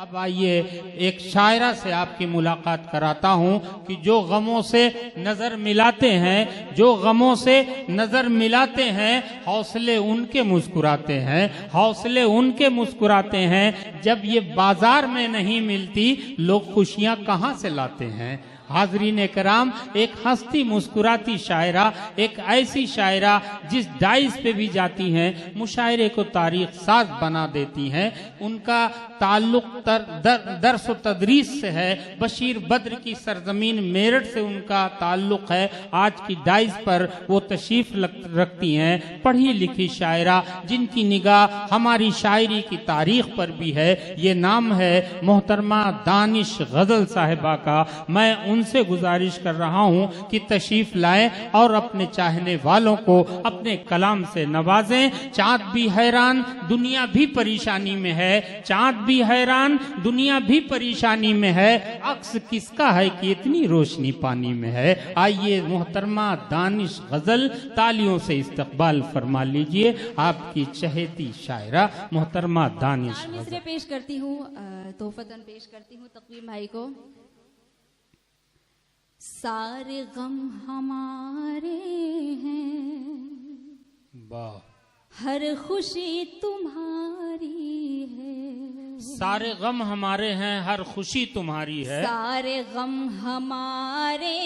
अब आइए एक शायरा से आपकी मुलाकात कराता हूँ कि जो गमों से नजर मिलाते हैं, जो गमों से नजर मिलाते हैं, हौसले उनके मुस्कुराते हैं, हौसले उनके मुस्कुराते हैं। जब ये बाजार में नहीं मिलती, लोग खुशियाँ कहाँ से लाते हैं। हाजरीन कराम, एक हंसती मुस्कुराती शायरा, एक ऐसी शायरा जिस डाइस पे भी जाती हैं मुशायरे को तारीख साज बना देती हैं। उनका ताल्लुक दर्स व तदरीस से है। बशीर बद्र की सरजमीन मेरठ से उनका ताल्लुक है। आज की डाइस पर वो तशरीफ रखती हैं, पढ़ी लिखी शायरा जिनकी निगाह हमारी शायरी की तारीख पर भी है। ये नाम है मोहतरमा दानिश गजल साहिबा का। मैं उनसे गुजारिश कर रहा हूं कि तशरीफ लाएं और अपने चाहने वालों को अपने कलाम से नवाजें। चाँद भी हैरान, दुनिया भी परेशानी में है। चाँद भी हैरान, दुनिया भी परेशानी में है। अक्स किसका है कि इतनी रोशनी पानी में है। आइए मोहतरमा दानिश गजल, तालियों से इस्तकबाल फरमा लीजिए आपकी चहेती शायरा मोहतरमा दानिश गजल। पेश करती हूँ, तोहफतन पेश करती हूँ तकवीम भाई को। सारे गम हमारे हैं, वाह, हर खुशी तुम्हारी है। सारे गम हमारे हैं, हर खुशी तुम्हारी है। सारे गम हमारे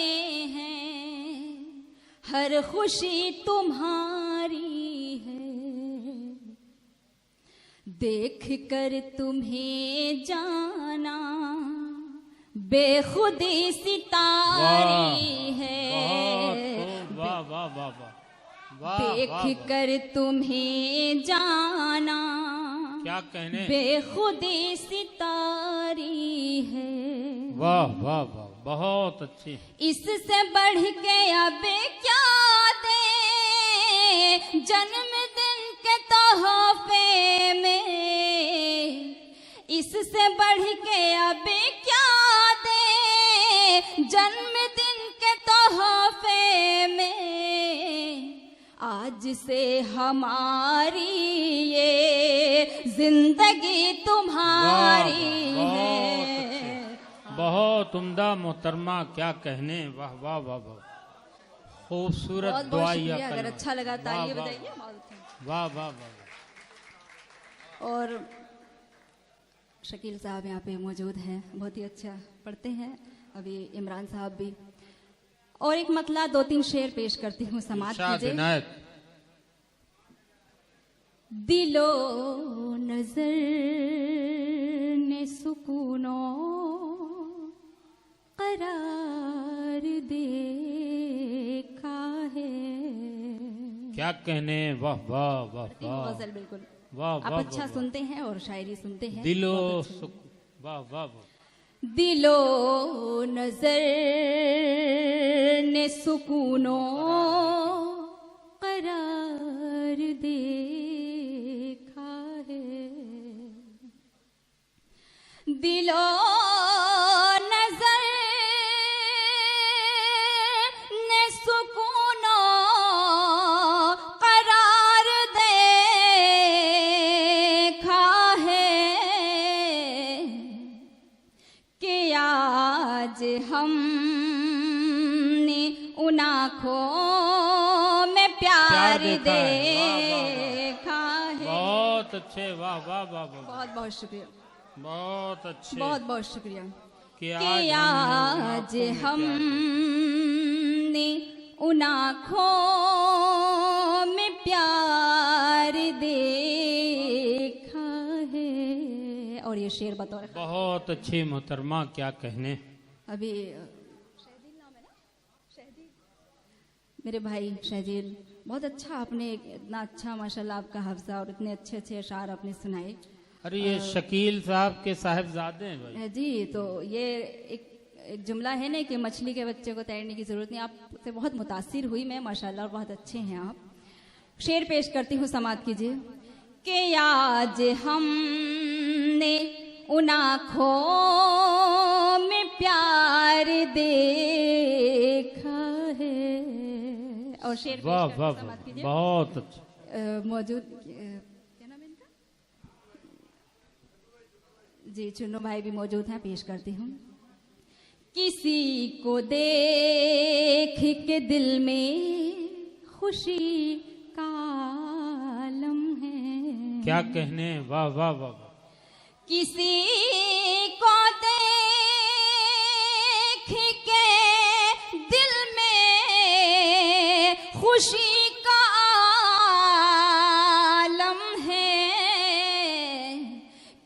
हैं, हर खुशी तुम्हारी है। देख कर तुम्हें जाना बेखुदी सितारी है। वाह वाह वाह वाह, देख कर तुम्हें जाना क्या कहने, बेखुदी सितारी है। वाह वाह वाह, बहुत अच्छी। इससे बढ़ के अब क्या दे जन्मदिन के तोहफे में। इससे बढ़ के अब क्या जन्मदिन के तोहफे में। आज से हमारी ये जिंदगी तुम्हारी है। बहुत उम्दा मोहतरमा, क्या कहने, वाह वाह वाह वाह, खूबसूरत दुआ। अगर अच्छा लगा ताली बजाइए। वाह वाह वाह। और शकील साहब यहाँ पे मौजूद हैं, बहुत ही अच्छा पढ़ते हैं। अभी इमरान साहब भी। और एक मतला 2-3 शेर पेश करती हूँ, समाज कीजिए। दिलो नजर ने सुकूनो करार देखा है। क्या कहने, वाह वाह वाह वाह, गजल बिल्कुल वाह। आप अच्छा सुनते हैं और शायरी सुनते हैं। दिलो, वाह वाह वाह। दिलो नजर ने सुकूनो करार देखा है। दिलो नजर ने सुकूनो करार देखा है कि आज हमने उन आँखों में प्यार देखा है। बहुत अच्छे, वाह वाह वाह, बहुत बहुत शुक्रिया, बहुत अच्छे, बहुत बहुत शुक्रिया। कि आज हमने उन आँखों में प्यार देखा है। और ये शेर बतौर बहुत अच्छी मोहतरमा, क्या कहने। अभी शहजील नाम है ना, शहजील मेरे भाई शहजील, बहुत अच्छा आपने, इतना अच्छा माशाल्लाह आपका हफ्जा और इतने अच्छे अच्छे अशार आपने सुनाए। अरे ये शकील साहब के साहिबजादे हैं भाई जी। तो ये एक जुमला है ना कि मछली के बच्चे को तैरने की जरूरत नहीं। आपसे बहुत मुतासिर हुई मैं, माशाल्लाह, बहुत अच्छे हैं आप। शेर पेश करती हूँ, समात कीजिए। कि आज हमने उन आँखों में प्यार देखा है। और शेर पेश वाह करती वाह हूँ, समात कीजिए। बहुत अच्छा। मौजूद क्या नाम है इनका? जी चुन्नू भाई भी मौजूद हैं, पेश करती हूँ। किसी को देख के दिल में खुशी का आलम है। क्या कहने, वाह वाह वाह। किसी को देख के दिल में खुशी का आलम है।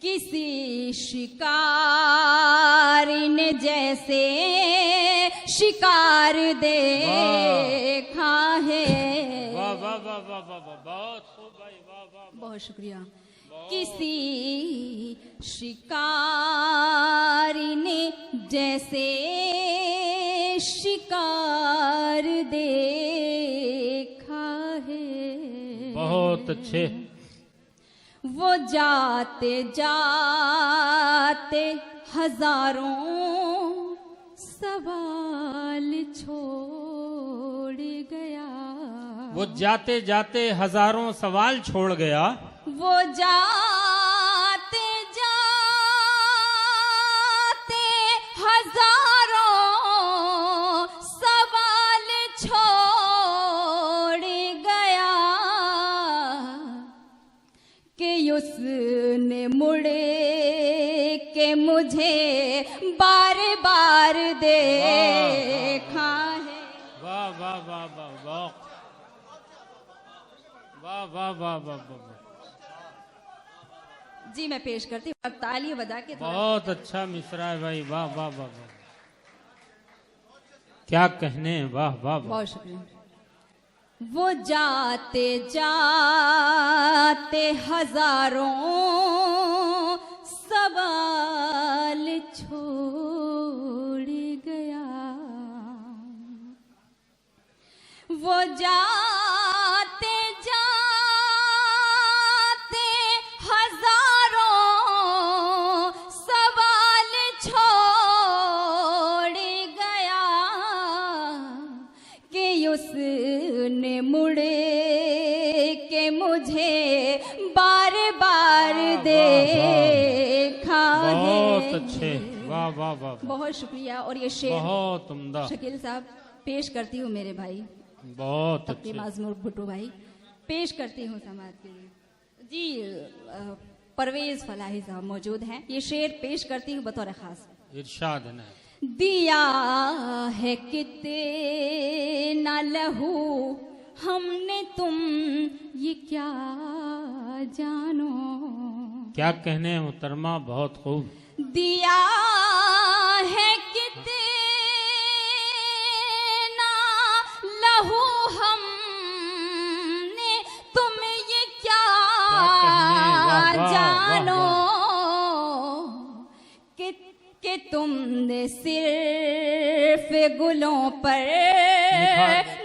किसी शिकारी ने जैसे शिकार देखा है। वाह वाह वाह वाह वाह, बहुत खूब भाई, वाह वाह। बहुत शुक्रिया। किसी शिकारी ने जैसे शिकार देखा है। बहुत अच्छे। वो जाते जाते हजारों सवाल छोड़ गया। वो जाते जाते हजारों सवाल छोड़ गया। वो जाते जाते हजारों सवाल छोड़ गया कि उसने मुड़े के मुझे बार बार देखा है। वाह वाह वाह वाह वाह वाह वाह वाह वाह वाह। जी मैं पेश करती हूँ, ताली बजा के। बहुत अच्छा मिसरा है भाई, वाह वाह वाह वाह। क्या कहने, वाह वाह वाह। बहुत शुक्रिया। वो जाते जाते हजारों सवाल छोड़ गया। वो जाते जाते हजारों सवाल छोड़ गया कि उसने मुड़े के मुझे बार बार देखा है। बहुत अच्छे, वाह वाह वाह। बहुत शुक्रिया। और ये शेर बहुत उम्दा। शकील साहब पेश करती हूँ मेरे भाई, बहुत अच्छे। माजमूर भुट्टो भाई, पेश करती हूँ समाज के लिए। जी परवेज फलाही साहब मौजूद हैं, ये शेर पेश करती हूँ बतौर खास। इरशाद है। दिया है कितना लहू हमने, तुम ये क्या जानो। क्या कहने मुहतरमा, बहुत खूब। दिया है कितना लहू हमने, तुम ये क्या जानो कि तुमने सिर्फ गुलों पर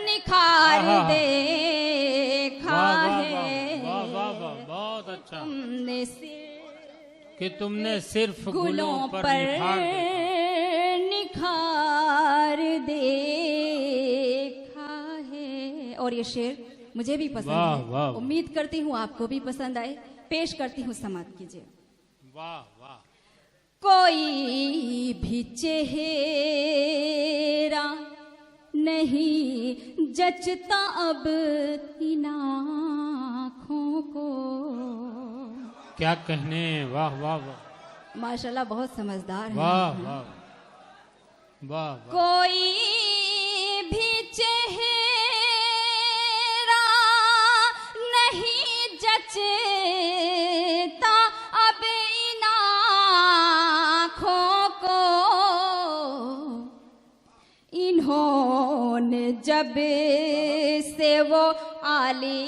निखार देखा है। वाह वाह वाह, बहुत अच्छा। तुमने सिर्फ गुलों पर निखार देखा है। और ये शेर मुझे भी पसंद वाह, है, वाह। उम्मीद करती हूँ आपको भी पसंद आए। पेश करती हूँ, समाप्त कीजिए। वाह वाह। कोई भी चेहरा नहीं जचता अब इन आँखों को। क्या कहने, वाह वाह वाह। माशाल्लाह बहुत समझदार है। वाह वाह वाह। कोई भी चेहरा नहीं जचता अब इन आँखों को। इन्होंने जब से वो आली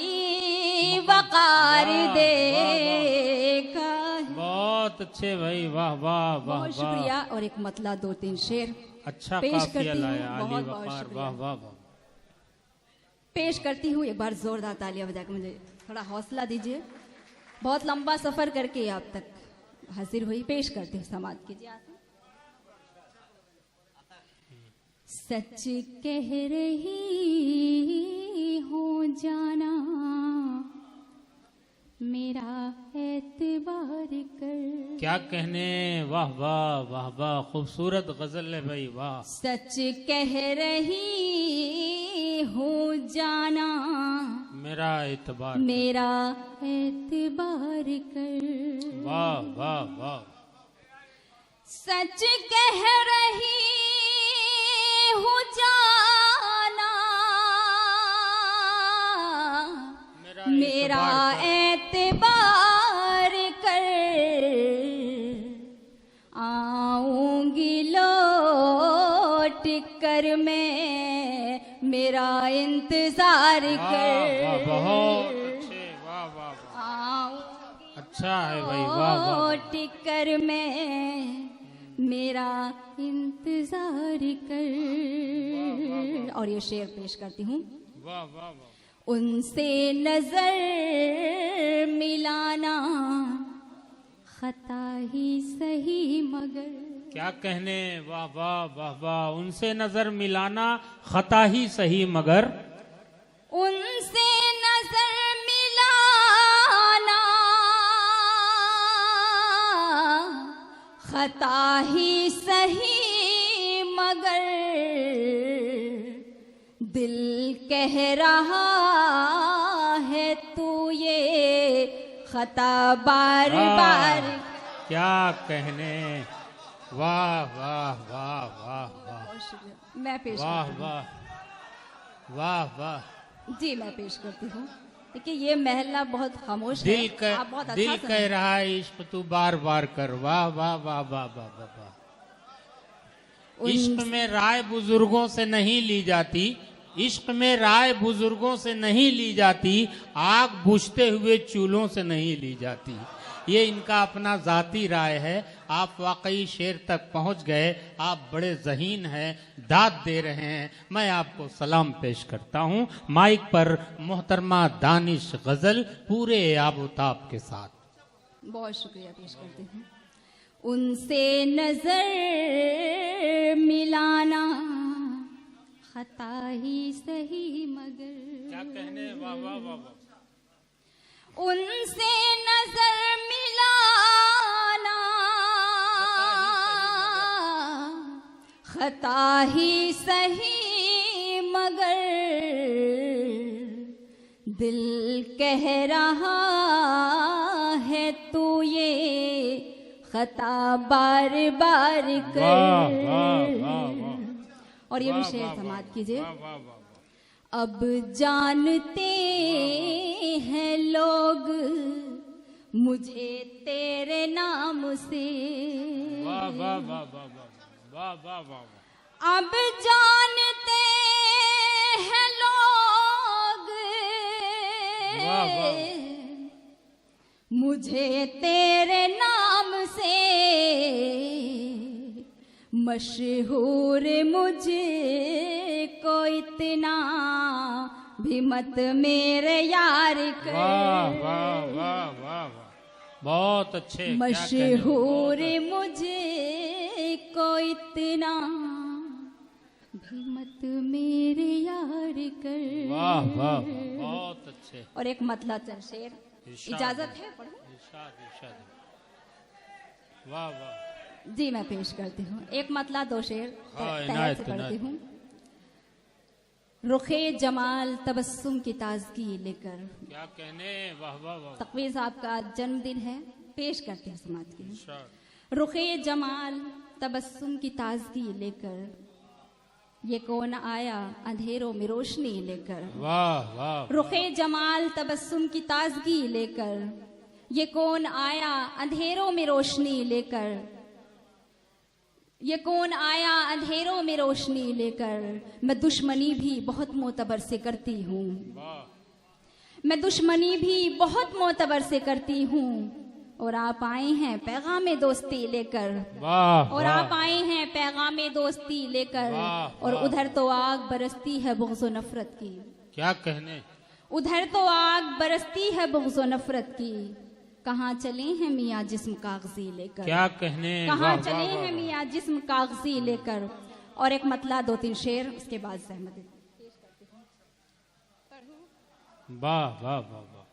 वकार देखा। बहुत अच्छे भाई, वाह वाह वाह। बहुत शुक्रिया। और एक मतला 2-3 शेर अच्छा पेश काफिया करती हूँ। लाया, आली बहुत वकार, शुक्रिया। वाह वाह वाह। पेश करती हूँ, एक बार जोरदार तालियां बजाकर मुझे थोड़ा हौसला दीजिए। बहुत लंबा सफर करके आप तक हाजिर हुई, पेश करती हूँ, समाप्त कीजिए। सच कह रही हो जाना मेरा एतबार कर। क्या कहने, वाह वाह वाह वाह, खूबसूरत गजल है भाई, वाह। सच कह रही हूँ जाना, मेरा एतबार, मेरा एतबार कर। वाह वाह वाह। सच कह रही हूँ जाना, मेरा एतबार कर। आऊंगी लौट कर मैं, मेरा इंतजार कर। बहुत अच्छे, वाह वाह वाह, आऊंगी अच्छा है भाई, वाह वाह। लौट कर मैं, मेरा इंतजार कर। और ये शेर पेश करती हूँ। वाह वाह वाह। उनसे नजर मिलाना खता ही सही मगर। क्या कहने, वाह वाह वाह वाह। उनसे नजर मिलाना खता ही सही मगर, उनसे नजर मिलाना खता ही सही मगर। दिल कह रहा है तू ये खता बार बार। क्या कहने, वाह वाह वाह वाह वाह। मैं पेश वाह करती हूँ। वाह वाह वाह। जी मैं पेश करती हूँ। देखिए ये महला बहुत खामोश है। आप बहुत दिल अच्छा कह रहा है इश्क तू बार बार कर, वाह वाह वाह वाह वाह वाह वाह। इश्क में राय बुजुर्गों से नहीं ली जाती, इश्क में राय बुजुर्गों से नहीं ली जाती, आग बुझते हुए चूल्हों से नहीं ली जाती। ये इनका अपना जाती राय है। आप वाकई शेर तक पहुंच गए, आप बड़े ज़हीन हैं, दाद दे रहे हैं। मैं आपको सलाम पेश करता हूं। माइक पर मोहतरमा दानिश गजल पूरे आबोताब के साथ। बहुत शुक्रिया पेश करती हूँ। उनसे नजर मिलाना खता ही सही मगर। क्या कहने, वाह वाह वाह वाह। उनसे नजर मिलाना खता ही सही मगर। दिल कह रहा है तू ये खता बार बार कर। वाह वाह वाह वाह। और ये भी वाह, शेर वाह, समाज वाह, कीजिए। वाह, वाह, वाह, वाह। अब जानते हैं लोग मुझे तेरे नाम से। वाह वाह वाह वाह वाह वाह वाह वाह। अब जानते हैं लोग वाह, वाह। मुझे तेरे नाम से। मशहूर मुझको इतना भी मत मेरे यार कर। वाह वाह वाह वाह वाह, बहुत अच्छे। क्या कहने, मशहूर बहुत मुझको इतना भी मत मेरे यार कर। वाह वाह, बहुत अच्छे। और एक मतला चंद शेर, इजाजत है पढ़ूं? इरशाद, इरशाद। वाह वाह। जी मैं पेश करती हूँ। एक मतला दो शेर हाँ, तहत इनायत, से पढ़ती इनायत। हूँ। रुखे जमाल तबस्सुम की ताजगी लेकर। क्या कहने, वाह वाह वाह। तकवीर साहब का जन्मदिन है, पेश करते हैं समाज के लिए। इरशाद। रुखे जमाल तबस्सुम की ताजगी लेकर, ये कौन आया अंधेरों में रोशनी लेकर। वाह वाह। रुखे जमाल तबस्सुम की ताजगी लेकर, ये कौन आया अंधेरों में रोशनी लेकर। ये कौन आया अंधेरों में रोशनी लेकर। मैं दुश्मनी भी बहुत मोतबर से करती हूँ। मैं दुश्मनी भी बहुत मोतबर से करती हूँ। और आप आए हैं पैगाम दोस्ती लेकर। वाह और वाह। आप आए हैं पैगाम दोस्ती लेकर। वाह, और वाह। उधर तो आग बरसती है बुग़्ज़-ओ नफरत की। क्या कहने, उधर तो आग बरसती है बुग़्ज़-ओ नफरत की। कहाँ चले हैं मियाँ जिस्म कागजी लेकर। क्या कहने, कहाँ वाह चले वाह हैं वाह। मियाँ जिस्म कागजी लेकर। और एक मतला दो तीन शेर, उसके बाद सहमत। वाह वाह वाह वाह।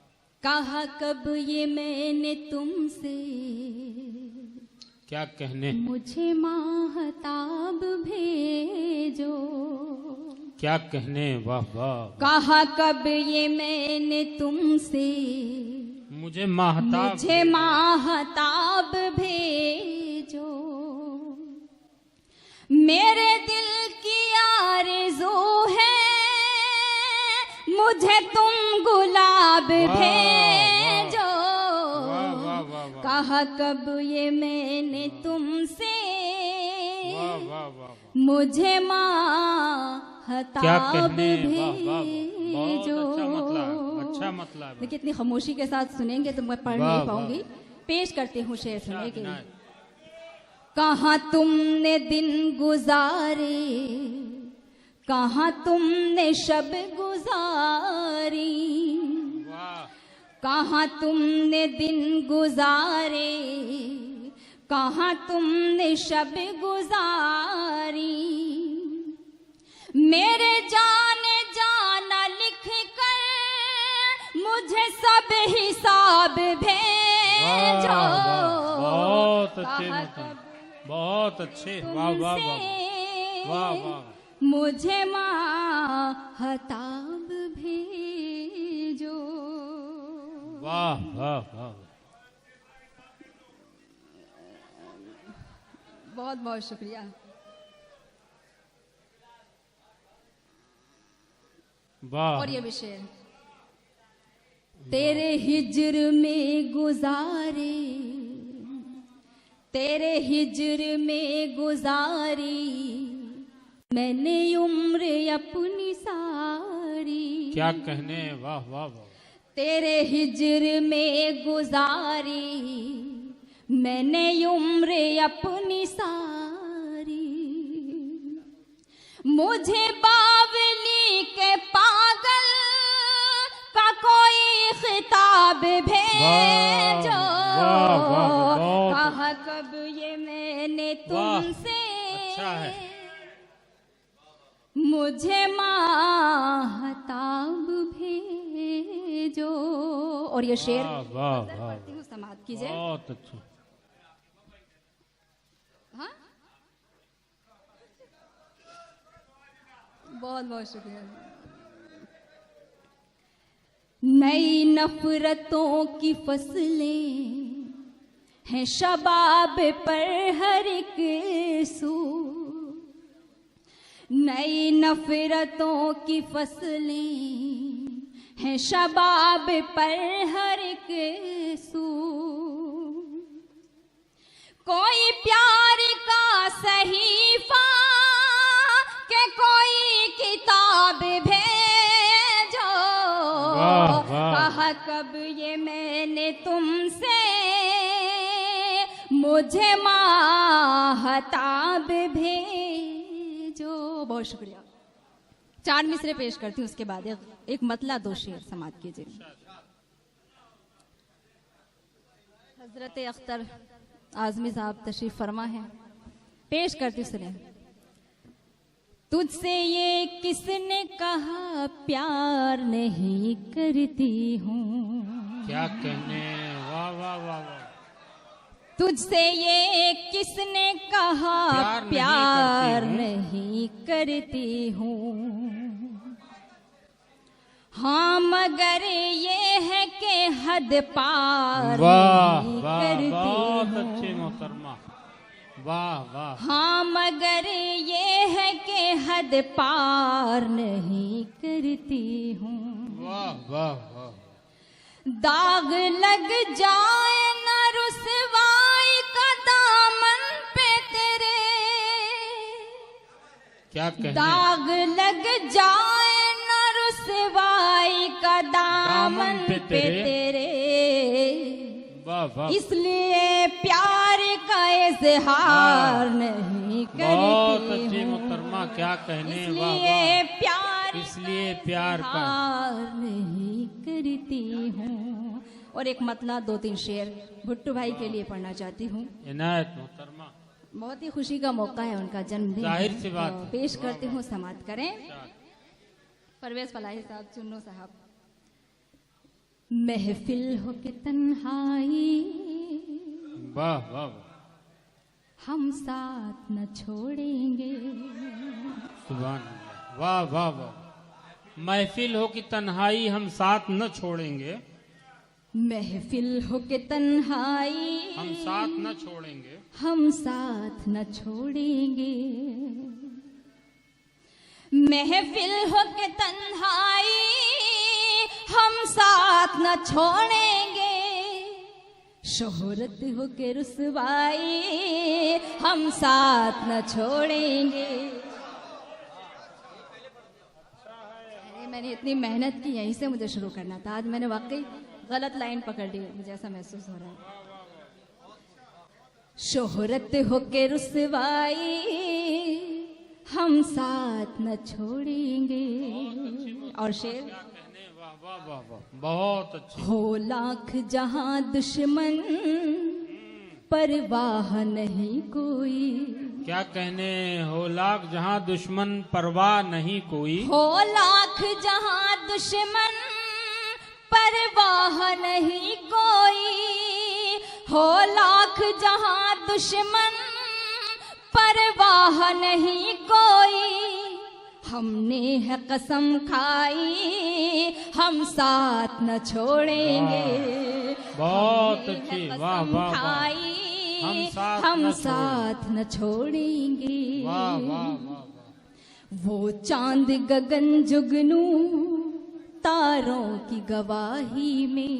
कहा कब ये मैंने तुमसे, क्या कहने, मुझे माहताब भेजो। क्या कहने, वाह वाह। कहा कब ये मैंने तुमसे, मुझे माहताब, मुझे माहताब भेजो। मेरे दिल की आरज़ू है, मुझे तुम गुलाब भेजो। कहा कब ये मैंने तुमसे, मुझे माहताब भेजो। अच्छा मतलब। देखिए इतनी खामोशी के साथ सुनेंगे तो मैं पढ़ नहीं पाऊंगी। पेश करती हूँ शेर सुनने के लिए। कहाँ तुमने दिन गुजारे, कहाँ तुमने शब गुजारी, कहाँ तुमने दिन गुजारे, कहाँ तुमने शब गुजारी। मेरे जाने जाना लिख कर मुझे सब हिसाब भेजो। बहुत अच्छे, बहुत अच्छे, वाह वाह वाह वाह। मुझे माहताब भेजो। वाह वाह वाह। बहुत बहुत शुक्रिया। वाह। और ये भी शेर। तेरे हिज्र में गुजारे, तेरे हिज्र में गुजारी मैंने उम्र अपनी सारी। क्या कहने, वाह वाह वाह। तेरे हिज्र में गुजारी मैंने उम्र अपनी सारी। मुझे बावली के पागल का कोई खिताब भेजो। कहा कब ये मैंने तुमसे, अच्छा है। मुझे माहताब भेजो। और ये शेर पढ़ती हूँ, समाअत कीजिए। बहुत अच्छा। हाँ, बहुत बहुत शुक्रिया। नई नफरतों की फसलें हैं शबाब पर हर एक सू। नई नफरतों की फसलें हैं शबाब पर हर एक सू। कोई प्यार का सहीफा के कोई किताब भेजो। कहा कब ये मैंने तुमसे, मुझे माहताब भेजो। बहुत शुक्रिया। 4 मिसरे पेश करती हूँ, उसके बाद एक मतला 2 शेर समाअत कीजिए। हजरत अख्तर आजमी साहब तशरीफ फरमा है, पेश करती हूँ, सुने। तुझसे ये किसने कहा प्यार नहीं करती हूँ। क्या कहने, वाह वाह वाह वाह। तुझसे ये किसने कहा प्यार नहीं करती हूँ। हाँ मगर ये है कि हद पार नहीं करती हूँ। बहुत अच्छे मोहतरमा, वाह वाह। हाँ मगर ये है कि हद पार नहीं करती हूँ। वाह वाह वाह। दाग लग जाए न रुसवाई का दामन पे तेरे। क्या कहने, दाग लग जाए न रुसवाई का दामन पे तेरे। वाह वाह। इसलिए प्यार का इजहार नहीं करती हूँ। बहुत अच्छी मोहतरमा, क्या कहने, इसलिए प्यार, इसलिए प्यार का नहीं करती हूँ। और एक मतला 2-3 शेर भुट्टू भाई के लिए पढ़ना चाहती हूँ। इनायत मोहतरमा, बहुत ही खुशी का मौका है, उनका जन्मदिन। जाहिर सी बात है। पेश करती हूँ, समाअत करें। परवेज फलाही साहब, चुन्नू साहब। महफिल हो के तन्हाई वाह वाह वाह, हम साथ न छोड़ेंगे। सुभान अल्लाह, वाह वाह वाह। महफिल हो कि तन्हाई हम साथ न छोड़ेंगे, महफिल हो के तन्हाई हम साथ न छोड़ेंगे, हम साथ न छोड़ेंगे। महफिल हो के तन्हाई हम साथ न छोड़ेंगे। शोहरत हो के रुसवाई हम साथ न छोड़ेंगे। अरे मैंने इतनी मेहनत की, यहीं से मुझे शुरू करना था। आज मैंने वाकई गलत लाइन पकड़ ली, मुझे ऐसा महसूस हो रहा है। शोहरत हो के रुसवाई हम साथ न छोड़ेंगे। और शेर, वाह वाह वाह वाह, बहुत अच्छी। हो लाख जहां दुश्मन परवाह नहीं कोई। क्या कहने, हो लाख जहां दुश्मन परवाह नहीं कोई। हो लाख जहां दुश्मन परवाह नहीं कोई। हो लाख जहां दुश्मन परवाह नहीं कोई। हमने है कसम खाई हम साथ न छोड़ेंगे। बहुत अच्छी, वाह वाह वाह, खाई हम साथ न छोड़ेंगे। वाह वाह वाह। वो चांद गगन जुगनू तारों की गवाही में।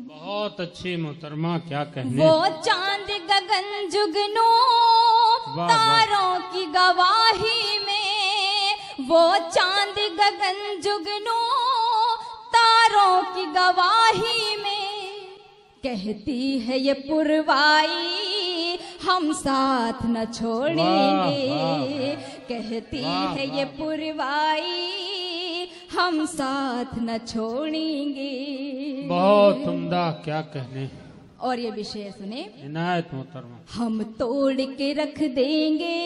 बहुत अच्छी मोहतरमा, क्या कहने। वो चांद गगन जुगनू तारों की गवाही में। वो चांद गगन जुगनू तारों की गवाही में। कहती है ये पुरवाई हम साथ न छोड़ेंगे। कहती है ये पुरवाई हम साथ न छोड़ेंगे। बहुत उम्दा, क्या कहने। और ये भी शेर सुने। इनायत मोहतरमा। हम तोड़ के रख देंगे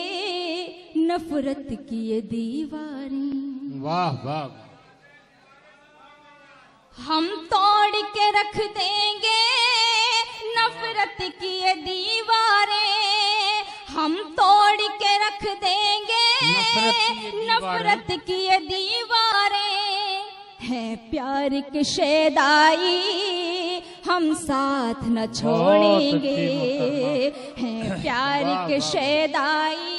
नफरत की ये दीवारें। वाह वाह। हम तोड़ के रख देंगे नफरत की ये दीवारें। हम तोड़ के रख देंगे नफरत की ये दीवारें। हैं प्यार की शेदाई हम साथ न छोड़ेंगे। हैं प्यार की शेदाई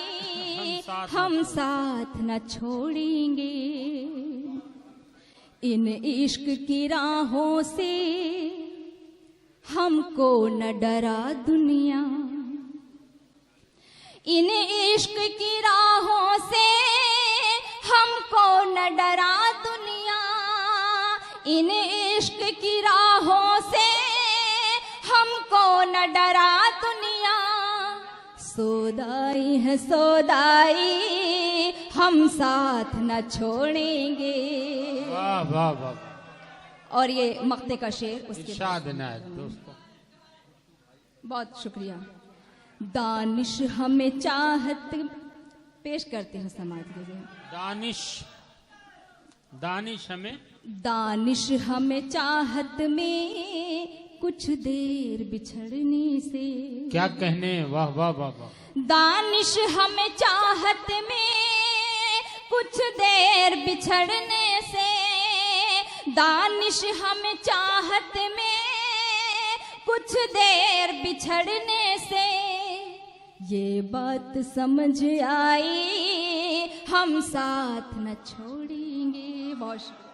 हम साथ न छोड़ेंगे। इन इश्क की राहों से हमको न डरा दुनिया। इन इश्क की राहों से हमको न डरा दुनिया। इन इश्क की राहों से हमको न डरा दुनिया। सोदाई है सोदाई हम साथ न छोड़ेंगे। वाह वाह वाह। और ये मक्ते का शेर उसके इरशाद इनायत दोस्तों। बहुत शुक्रिया। दानिश हमें चाहत पेश करते हैं समाज के लिए। दानिश, दानिश हमें, दानिश हमें चाहत में कुछ देर बिछड़ने से। क्या कहने, वाह वाह वाह वाह। दानिश हमें चाहत में कुछ देर बिछड़ने से। दानिश हमें चाहत में कुछ देर बिछड़ने से। ये बात समझ आई हम साथ न छोड़ेंगे। बहुत शुक्रिया।